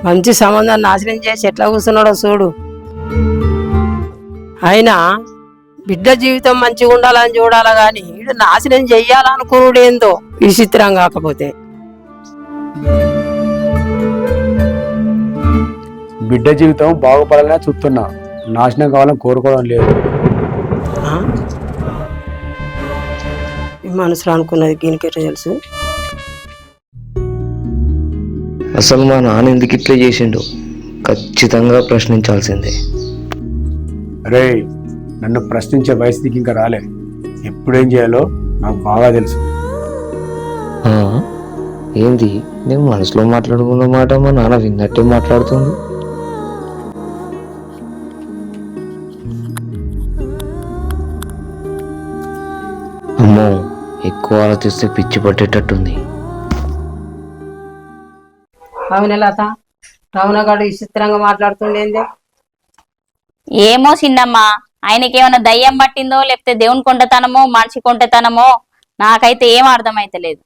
మంచి సంబంధాన్ని నాశనం చేసి ఎట్లా కూర్చున్నాడో చూడు. అయినా బిడ్డ జీవితం మంచిగా ఉండాలని చూడాలా గాని వీడు నాశనం చెయ్యాలనుకున్నాడేందో విచిత్రం. కాకపోతే బిడ్డ జీవితం బాగుపడాలని చూస్తున్నా, నాశనం కావాలని కోరుకోవడం లేదు. ఈ మనసులో అనుకున్నది దీనికెట్లా తెలుసు? అసలు మా నాన్న ఎందుకు ఇట్లా చేసిండు ఖచ్చితంగా ప్రశ్నించాల్సిందే. రే, నన్ను ప్రశ్నించే వయసుకి ఇంకా రాలే. ఎప్పుడేం చేయాలో నాకు బాగా తెలుసు. ఏంది నేను మనసులో మాట్లాడుకున్న మాట మా నాన్న విన్నట్టే మాట్లాడుతుండు. అమ్మో, ఎక్కువ ఆలోచిస్తే పిచ్చి పట్టేటట్టుంది. అవునే లత, రమణగాడు విచిత్రంగా మాట్లాడుతుండేందే? ఏమో చిన్నమ్మ, ఆయనకేమైనా దయ్యం పట్టిందో లేకపోతే దేవుని కొంటతనమో మనిషి కొంటతనమో నాకైతే ఏం అర్థమైతలేదు.